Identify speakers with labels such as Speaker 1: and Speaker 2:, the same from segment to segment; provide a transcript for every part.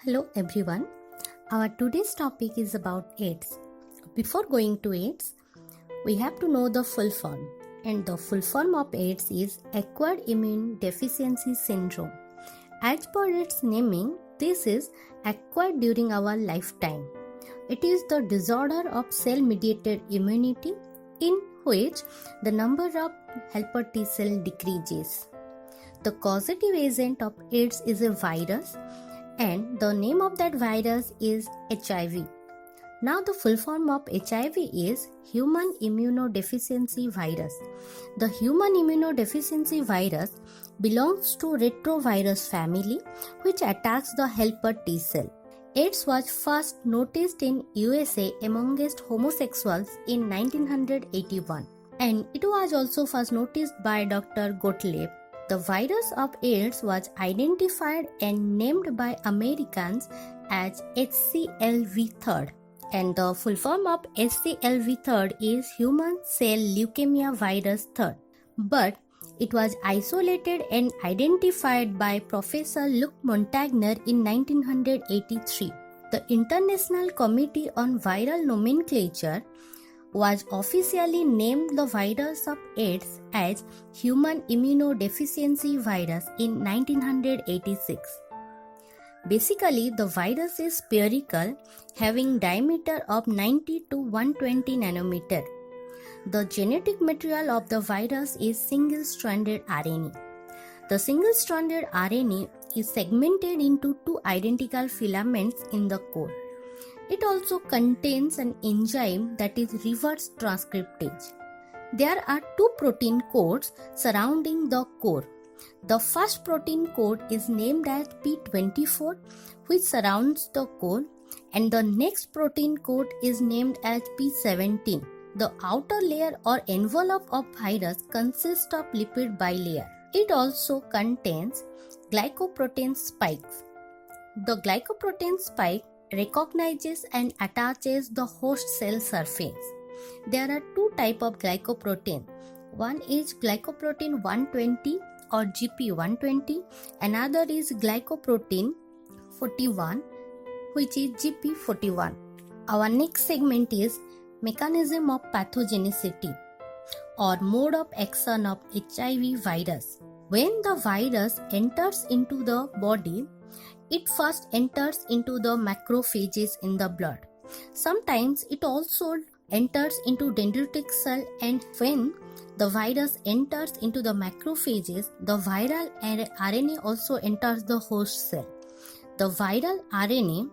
Speaker 1: Hello everyone. Our today's topic is about AIDS. Before going to AIDS, we have to know the full form. And the full form of AIDS is Acquired Immune Deficiency Syndrome. As per its naming, this is acquired during our lifetime. It is the disorder of cell-mediated immunity in which the number of helper T cell decreases. The causative agent of AIDS is a virus, and the name of that virus is HIV. Now the full form of HIV is Human Immunodeficiency Virus. The Human Immunodeficiency Virus belongs to retrovirus family which attacks the helper T cell. AIDS was first noticed in USA amongst homosexuals in 1981, and it was also first noticed by Dr. Gottlieb. The virus of AIDS was identified and named by Americans as HCLV3, and the full form of HCLV3 is Human Cell Leukemia Virus 3. But it was isolated and identified by Professor Luc Montagnier in 1983. The International Committee on Viral Nomenclature was officially named the virus of AIDS as Human Immunodeficiency Virus in 1986. Basically, the virus is spherical, having diameter of 90 to 120 nanometer. The genetic material of the virus is single-stranded RNA. The single-stranded RNA is segmented into two identical filaments in the core. It also contains an enzyme that is reverse transcriptase. There are two protein codes surrounding the core. The first protein code is named as P24, which surrounds the core, and the next protein code is named as P17. The outer layer or envelope of virus consists of lipid bilayer. It also contains glycoprotein spikes. The glycoprotein spike recognizes and attaches the host cell surface. There are two types of glycoprotein. One is glycoprotein 120 or GP120. Another is glycoprotein 41, which is GP41. Our next segment is mechanism of pathogenicity or mode of action of HIV virus. When the virus enters into the body, it first enters into the macrophages in the blood. Sometimes it also enters into dendritic cell, and when the virus enters into the macrophages, the viral RNA also enters the host cell. The viral RNA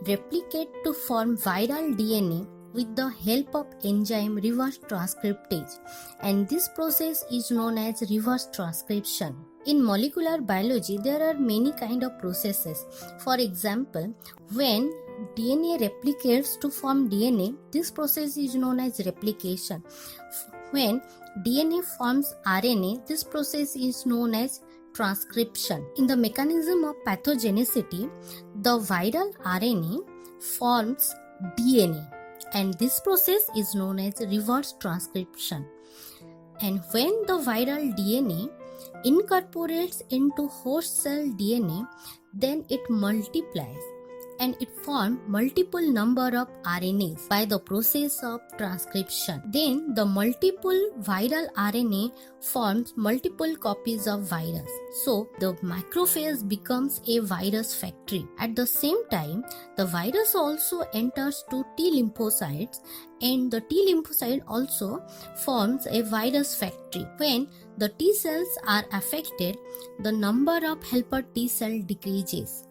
Speaker 1: replicate to form viral DNA with the help of enzyme reverse transcriptase, and this process is known as reverse transcription. In molecular biology, there are many kind of processes. For example, when DNA replicates to form DNA, this process is known as replication. When DNA forms RNA, this process is known as transcription. In the mechanism of pathogenicity, the viral RNA forms DNA, and this process is known as reverse transcription. And when the viral DNA incorporates into host cell DNA, then it multiplies and it forms multiple number of RNAs by the process of transcription. Then the multiple viral RNA forms multiple copies of virus. So the macrophage becomes a virus factory. At the same time, the virus also enters to T lymphocytes, and the T lymphocyte also forms a virus factory. When the T cells are affected, the number of helper T cell decreases.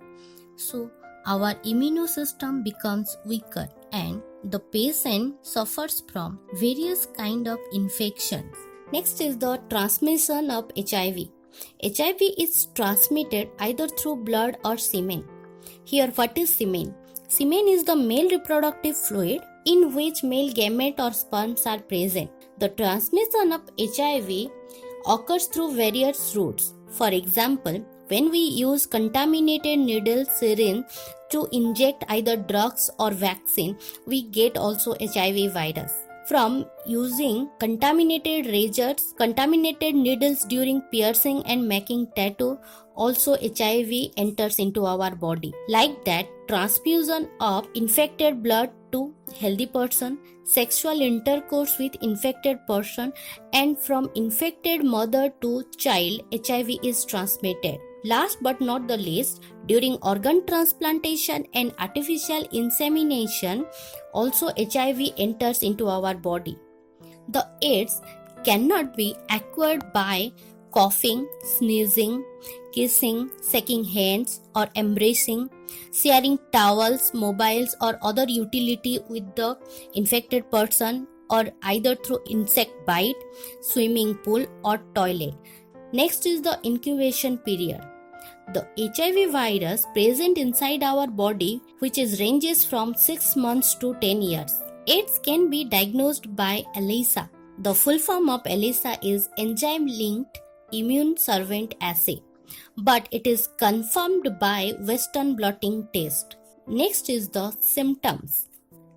Speaker 1: So our immune system becomes weaker and the patient suffers from various kind of infections. Next is the transmission of HIV. HIV is transmitted either through blood or semen. Here, what is semen? Semen is the male reproductive fluid in which male gamete or sperms are present. The transmission of HIV occurs through various routes. For example, when we use contaminated needle syringe to inject either drugs or vaccine, we get also HIV virus. from using contaminated razors, contaminated needles during piercing and making tattoo. Also HIV enters into our body. Like that, transfusion of infected blood to healthy person, sexual intercourse with infected person, and from infected mother to child, HIV is transmitted. Last but not the least, during organ transplantation and artificial insemination, also HIV enters into our body. The AIDS cannot be acquired by coughing, sneezing, kissing, shaking hands or embracing, sharing towels, mobiles or other utility with the infected person, or either through insect bite, swimming pool or toilet. Next is the incubation period. The HIV virus present inside our body, which ranges from 6 months to 10 years. AIDS can be diagnosed by ELISA. The full form of ELISA is Enzyme-Linked Immune Servant Assay, but it is confirmed by Western blotting test. Next is the symptoms.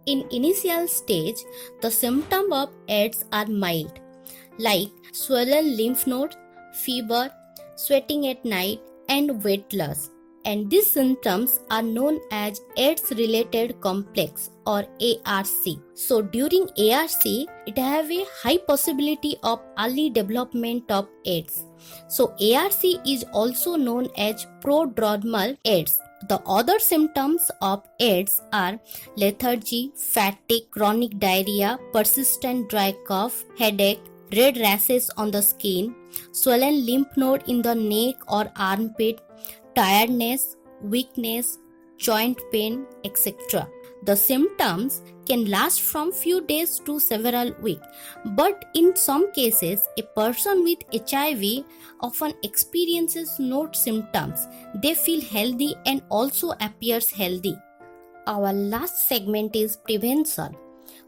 Speaker 1: In initial stage, the symptoms of AIDS are mild, like swollen lymph nodes, fever, sweating at night, and weight loss, and these symptoms are known as AIDS related complex or ARC. So during ARC, it have a high possibility of early development of AIDS. So ARC is also known as prodromal AIDS. The other symptoms of AIDS are lethargy, fatigue, chronic diarrhea, persistent dry cough, headache, red rashes on the skin, swollen lymph node in the neck or armpit, tiredness, weakness, joint pain, etc. The symptoms can last from few days to several weeks, but in some cases, a person with HIV often experiences no symptoms. They feel healthy and also appears healthy. Our last segment is prevention,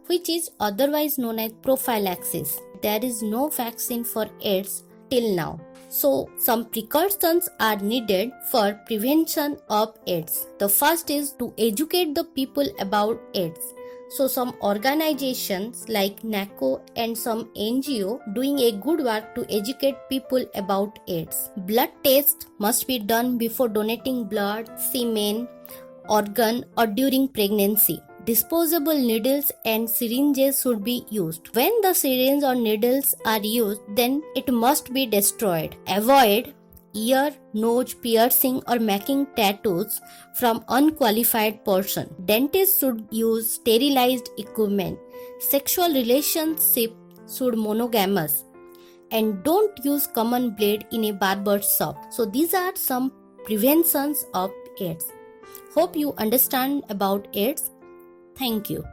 Speaker 1: which is otherwise known as prophylaxis. There is no vaccine for AIDS till now. So, some precautions are needed for prevention of AIDS. The first is to educate the people about AIDS. So, some organizations like NACO and some NGO doing a good work to educate people about AIDS. Blood tests must be done before donating blood, semen, organ or during pregnancy. Disposable needles and syringes should be used. When the syringe or needles are used, then it must be destroyed. Avoid ear, nose piercing or making tattoos from unqualified person. Dentists should use sterilized equipment. Sexual relationship should monogamous. And don't use common blade in a barber shop. So these are some preventions of AIDS. Hope you understand about AIDS. Thank you.